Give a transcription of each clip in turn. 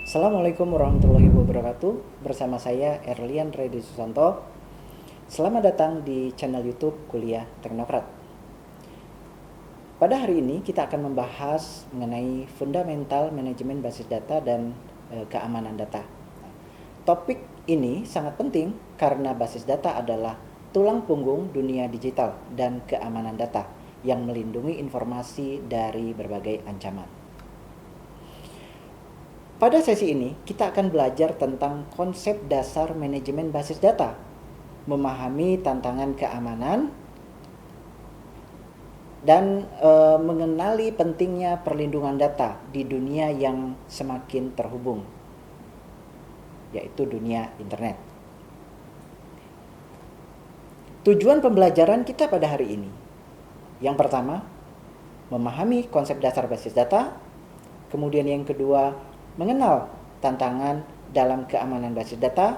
Assalamualaikum warahmatullahi wabarakatuh. Bersama saya Erlian Reddy Susanto. Selamat datang di channel YouTube Kuliah Teknokrat. Pada hari ini kita akan membahas mengenai fundamental manajemen basis data dan keamanan data. Topik ini sangat penting karena basis data adalah tulang punggung dunia digital dan keamanan data yang melindungi informasi dari berbagai ancaman. Pada sesi ini, kita akan belajar tentang konsep dasar manajemen basis data, memahami tantangan keamanan, dan mengenali pentingnya perlindungan data di dunia yang semakin terhubung, yaitu dunia internet. Tujuan pembelajaran kita pada hari ini, yang pertama, memahami konsep dasar basis data, kemudian yang kedua, mengenal tantangan dalam keamanan basis data.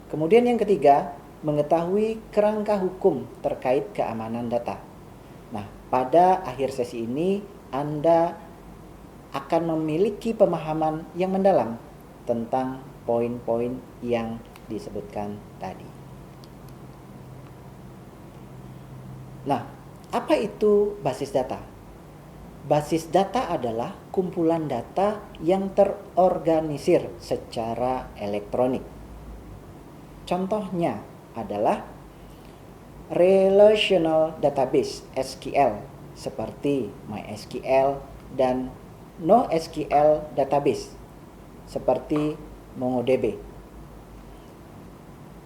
Kemudian yang ketiga, mengetahui kerangka hukum terkait keamanan data. Nah, pada akhir sesi ini Anda akan memiliki pemahaman yang mendalam tentang poin-poin yang disebutkan tadi. Nah, apa itu basis data? Basis data adalah kumpulan data yang terorganisir secara elektronik. Contohnya adalah relational database (SQL) seperti MySQL dan NoSQL database seperti MongoDB.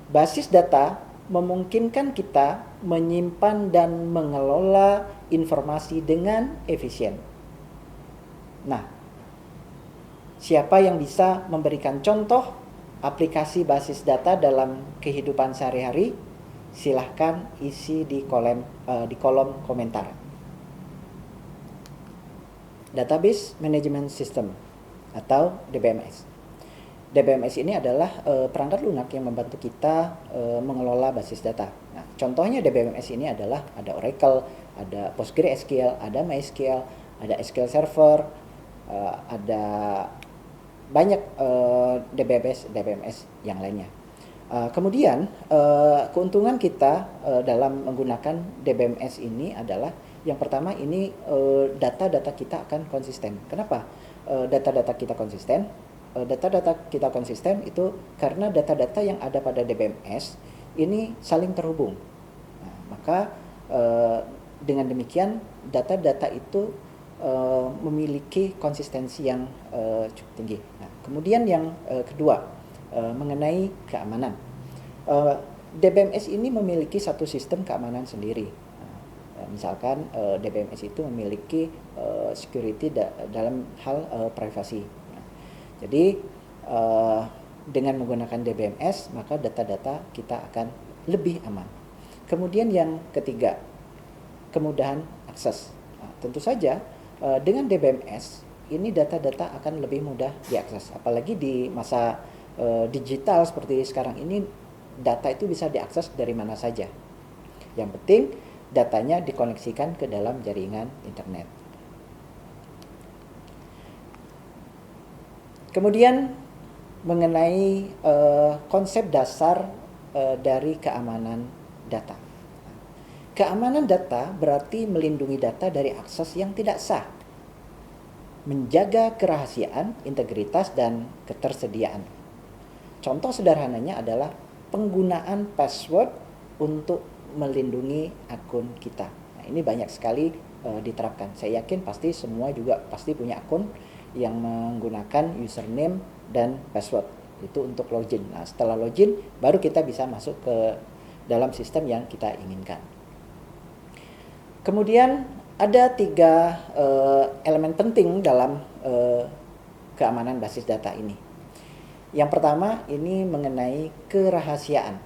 Basis data memungkinkan kita menyimpan dan mengelola informasi dengan efisien. Nah, siapa yang bisa memberikan contoh aplikasi basis data dalam kehidupan sehari-hari? Silahkan isi di kolom komentar. Database Management System atau DBMS. DBMS ini adalah perangkat lunak yang membantu kita mengelola basis data. Nah, contohnya DBMS ini adalah ada Oracle, ada PostgreSQL, ada MySQL, ada SQL Server, ada banyak DBMS yang lainnya. Kemudian keuntungan kita dalam menggunakan DBMS ini adalah yang pertama ini data-data kita akan konsisten. Kenapa data-data kita konsisten? Data-data kita konsisten itu karena data-data yang ada pada DBMS ini saling terhubung. Nah, maka dengan demikian data-data itu memiliki konsistensi yang cukup tinggi. Nah, kemudian yang kedua mengenai keamanan. DBMS ini memiliki satu sistem keamanan sendiri. Misalkan DBMS itu memiliki security dalam hal privasi. Jadi dengan menggunakan DBMS maka data-data kita akan lebih aman. Kemudian yang ketiga, kemudahan akses. Nah, tentu saja dengan DBMS ini data-data akan lebih mudah diakses. Apalagi di masa digital seperti sekarang ini, data itu bisa diakses dari mana saja. Yang penting datanya dikoneksikan ke dalam jaringan internet. Kemudian mengenai konsep dasar dari keamanan data. Keamanan data berarti melindungi data dari akses yang tidak sah, menjaga kerahasiaan, integritas, dan ketersediaan. Contoh sederhananya adalah penggunaan password untuk melindungi akun kita. Nah, ini banyak sekali diterapkan. Saya yakin pasti semua juga pasti punya akun yang menggunakan username dan password itu untuk login. Nah, setelah login baru kita bisa masuk ke dalam sistem yang kita inginkan. Kemudian ada 3 elemen penting dalam keamanan basis data ini. Yang pertama ini mengenai kerahasiaan,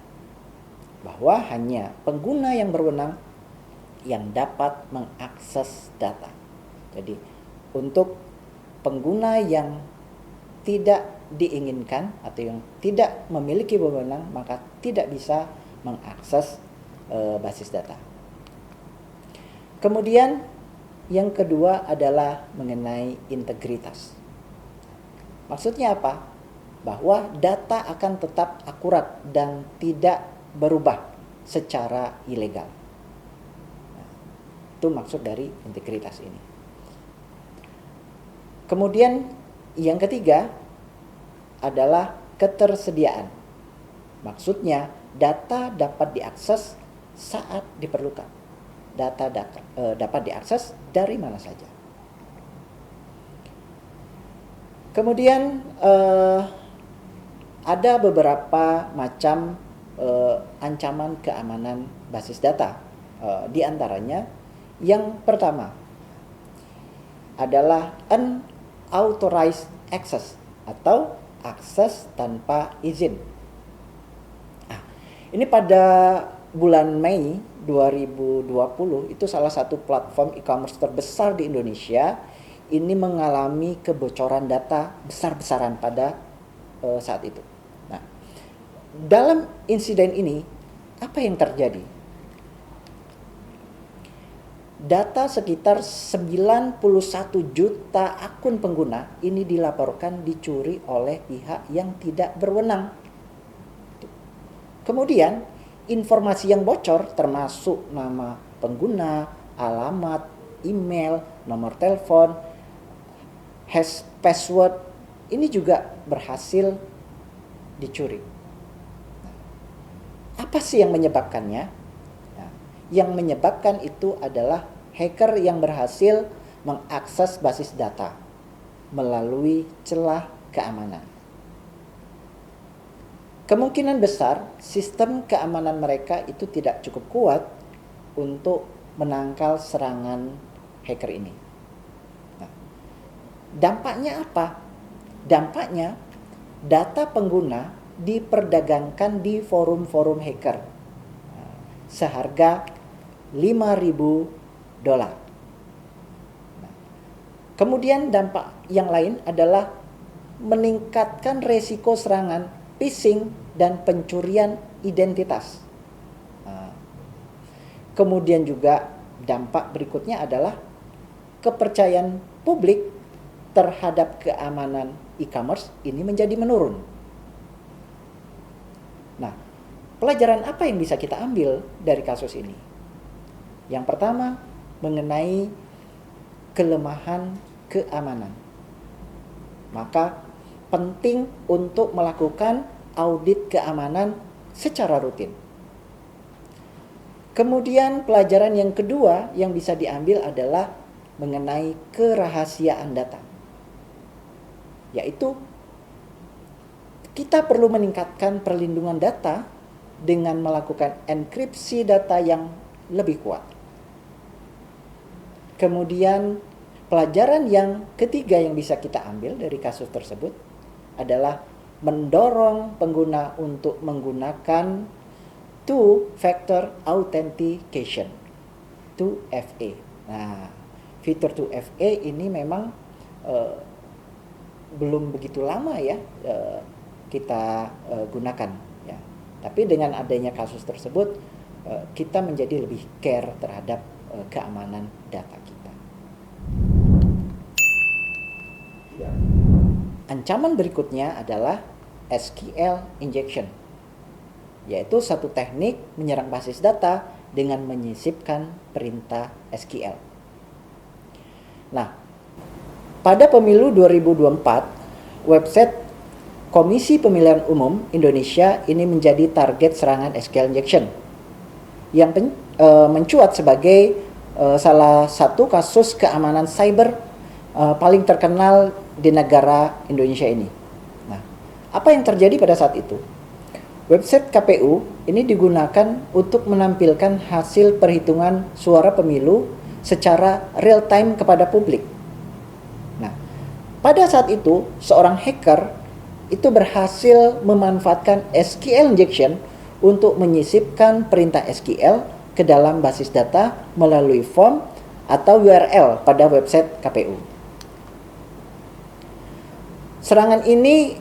bahwa hanya pengguna yang berwenang yang dapat mengakses data. Jadi untuk pengguna yang tidak diinginkan atau yang tidak memiliki wewenang maka tidak bisa mengakses basis data. Kemudian yang kedua adalah mengenai integritas. Maksudnya apa? Bahwa data akan tetap akurat dan tidak berubah secara ilegal. Nah, itu maksud dari integritas ini. Kemudian yang ketiga adalah ketersediaan. Maksudnya data dapat diakses saat diperlukan. Data dapat diakses dari mana saja. Kemudian ada beberapa macam ancaman keamanan basis data. Di antaranya yang pertama adalah unauthorized access atau akses tanpa izin. Ini pada bulan Mei 2020 itu salah satu platform e-commerce terbesar di Indonesia ini mengalami kebocoran data besar-besaran pada saat itu. Nah, dalam insiden ini apa yang terjadi? Data sekitar 91 juta akun pengguna ini dilaporkan dicuri oleh pihak yang tidak berwenang. Kemudian informasi yang bocor termasuk nama pengguna, alamat, email, nomor telepon, hash password ini juga berhasil dicuri. Apa sih yang menyebabkannya? Nah, yang menyebabkan itu adalah hacker yang berhasil mengakses basis data melalui celah keamanan. Kemungkinan besar sistem keamanan mereka itu tidak cukup kuat untuk menangkal serangan hacker ini. Nah, dampaknya apa? Dampaknya data pengguna diperdagangkan di forum-forum hacker seharga $5.000. Nah, kemudian dampak yang lain adalah meningkatkan resiko serangan phishing dan pencurian identitas. Kemudian juga dampak berikutnya adalah kepercayaan publik terhadap keamanan e-commerce ini menjadi menurun. Nah, pelajaran apa yang bisa kita ambil dari kasus ini? Yang pertama, mengenai kelemahan keamanan. Maka penting untuk melakukan audit keamanan secara rutin. Kemudian pelajaran yang kedua yang bisa diambil adalah mengenai kerahasiaan data. Yaitu kita perlu meningkatkan perlindungan data dengan melakukan enkripsi data yang lebih kuat. Kemudian pelajaran yang ketiga yang bisa kita ambil dari kasus tersebut adalah mendorong pengguna untuk menggunakan two-factor authentication, 2FA. Nah, fitur 2FA ini memang belum begitu lama ya kita gunakan ya. Tapi dengan adanya kasus tersebut kita menjadi lebih care terhadap keamanan data kita. Ya. Ancaman berikutnya adalah SQL injection, yaitu satu teknik menyerang basis data dengan menyisipkan perintah SQL. Nah, pada pemilu 2024, website Komisi Pemilihan Umum Indonesia ini menjadi target serangan SQL injection yang mencuat sebagai salah satu kasus keamanan cyber paling terkenal di negara Indonesia ini. Nah, apa yang terjadi pada saat itu? Website KPU ini digunakan untuk menampilkan hasil perhitungan suara pemilu secara real time kepada publik. Nah, pada saat itu seorang hacker itu berhasil memanfaatkan SQL injection untuk menyisipkan perintah SQL ke dalam basis data melalui form atau URL pada website KPU. Serangan ini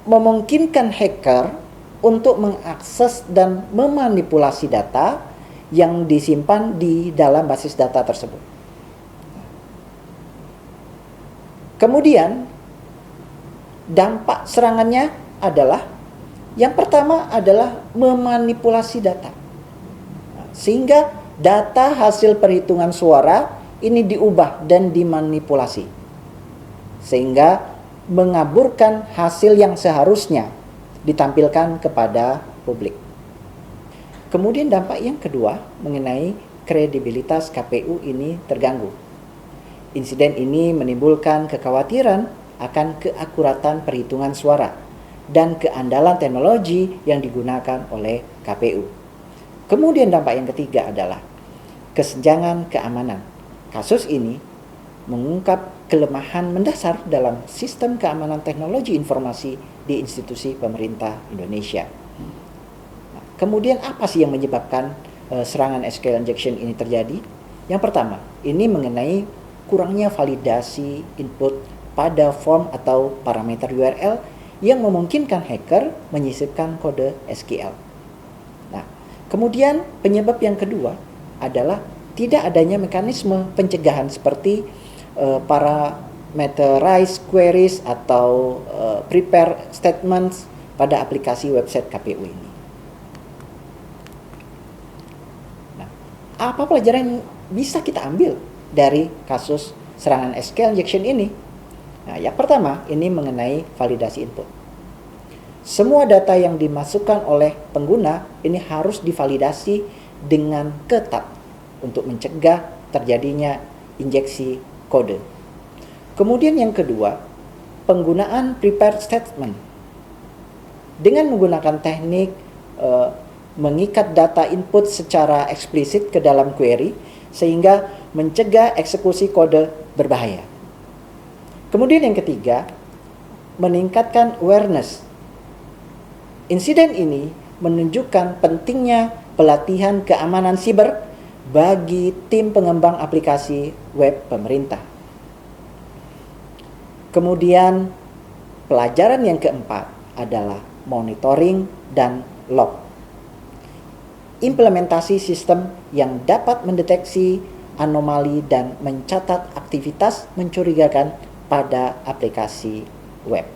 memungkinkan hacker untuk mengakses dan memanipulasi data yang disimpan di dalam basis data tersebut. Kemudian, dampak serangannya adalah yang pertama adalah memanipulasi data. Sehingga data hasil perhitungan suara ini diubah dan dimanipulasi. Sehingga mengaburkan hasil yang seharusnya ditampilkan kepada publik. Kemudian dampak yang kedua mengenai kredibilitas KPU ini terganggu. Insiden ini menimbulkan kekhawatiran akan keakuratan perhitungan suara dan keandalan teknologi yang digunakan oleh KPU. Kemudian dampak yang ketiga adalah kesenjangan keamanan. Kasus ini mengungkap kelemahan mendasar dalam sistem keamanan teknologi informasi di institusi pemerintah Indonesia. Nah, kemudian apa sih yang menyebabkan serangan SQL injection ini terjadi? Yang pertama, ini mengenai kurangnya validasi input pada form atau parameter URL yang memungkinkan hacker menyisipkan kode SQL. Nah, kemudian penyebab yang kedua adalah tidak adanya mekanisme pencegahan seperti parameterized queries atau prepare statements pada aplikasi website KPU ini. Nah, apa pelajaran yang bisa kita ambil dari kasus serangan SQL injection ini? Nah, yang pertama ini mengenai validasi input. Semua data yang dimasukkan oleh pengguna ini harus divalidasi dengan ketat untuk mencegah terjadinya injeksi kode. Kemudian yang kedua, penggunaan prepared statement. Dengan menggunakan teknik mengikat data input secara eksplisit ke dalam query sehingga mencegah eksekusi kode berbahaya. Kemudian yang ketiga, meningkatkan awareness. Insiden ini menunjukkan pentingnya pelatihan keamanan siber bagi tim pengembang aplikasi web pemerintah. Kemudian pelajaran yang keempat adalah monitoring dan log. Implementasi sistem yang dapat mendeteksi anomali dan mencatat aktivitas mencurigakan pada aplikasi web.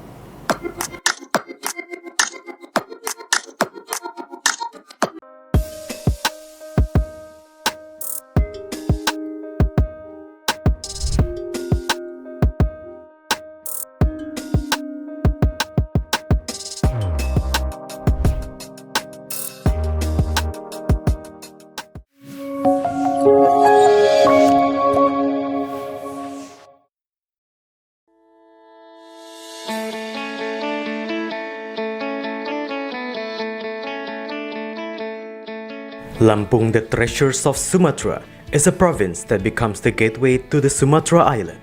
Lampung, the Treasures of Sumatra, is a province that becomes the gateway to the Sumatra Island.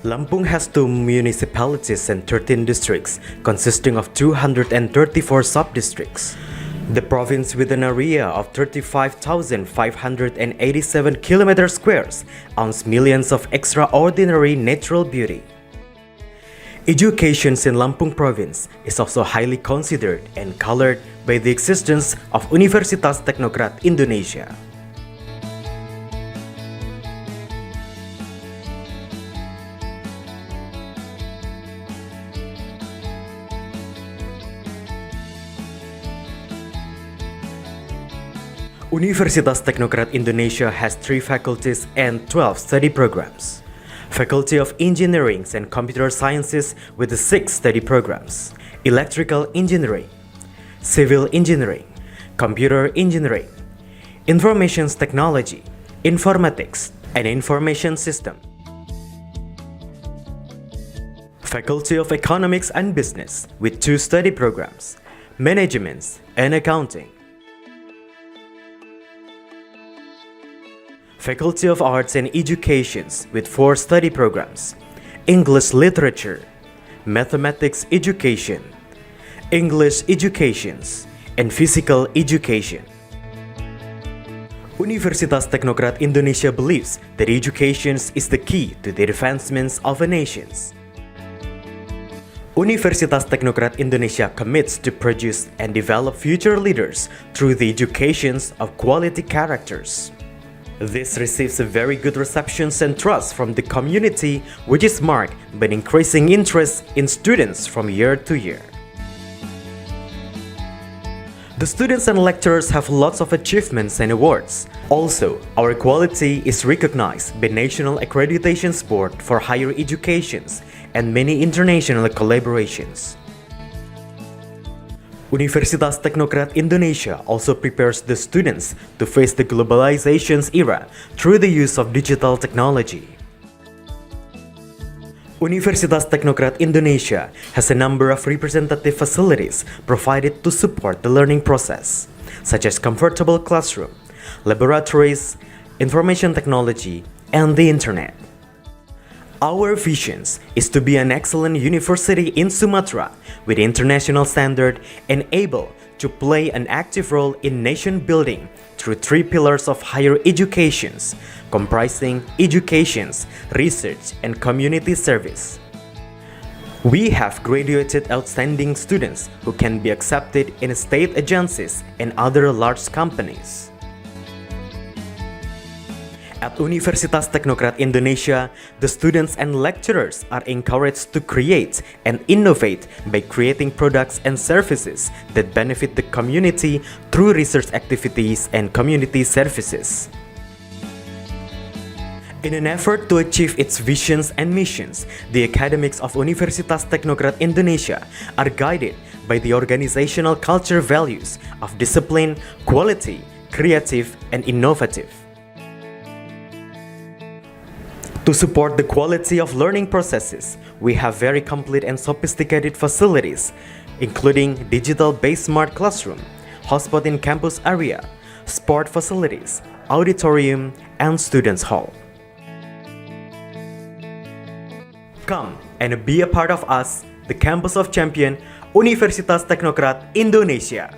Lampung has 2 municipalities and 13 districts, consisting of 234 sub-districts. The province, with an area of 35,587 km squares, owns millions of extraordinary natural beauty. Education in Lampung province is also highly considered and colored by the existence of Universitas Teknokrat Indonesia. Universitas Teknokrat Indonesia has 3 faculties and 12 study programs. Faculty of Engineering and Computer Sciences with the 6 study programs: Electrical Engineering, Civil Engineering, Computer Engineering, Information Technology, Informatics, and Information System. Faculty of Economics and Business with 2 study programs: Management and Accounting. Faculty of Arts and Educations with 4 study programs: English Literature, Mathematics Education, English Educations, and Physical Education. Universitas Teknokrat Indonesia believes that education is the key to the advancements of a nation. Universitas Teknokrat Indonesia commits to produce and develop future leaders through the education of quality characters. This receives a very good reception and trust from the community, which is marked by an increasing interest in students from year to year. The students and lecturers have lots of achievements and awards. Also, our quality is recognized by National Accreditation Board for Higher Education and many international collaborations. Universitas Teknokrat Indonesia also prepares the students to face the globalization's era through the use of digital technology. Universitas Teknokrat Indonesia has a number of representative facilities provided to support the learning process, such as comfortable classroom, laboratories, information technology, and the internet. Our vision is to be an excellent university in Sumatra with international standard and able to play an active role in nation building through three pillars of higher education, comprising education, research, and community service. We have graduated outstanding students who can be accepted in state agencies and other large companies. At Universitas Teknokrat Indonesia, the students and lecturers are encouraged to create and innovate by creating products and services that benefit the community through research activities and community services. In an effort to achieve its visions and missions, the academics of Universitas Teknokrat Indonesia are guided by the organizational culture values of discipline, quality, creative, and innovative. To support the quality of learning processes, we have very complete and sophisticated facilities, including digital-based smart classroom, hotspot in campus area, sport facilities, auditorium, and students' hall. Come and be a part of us, the Campus of Champion, Universitas Teknokrat Indonesia.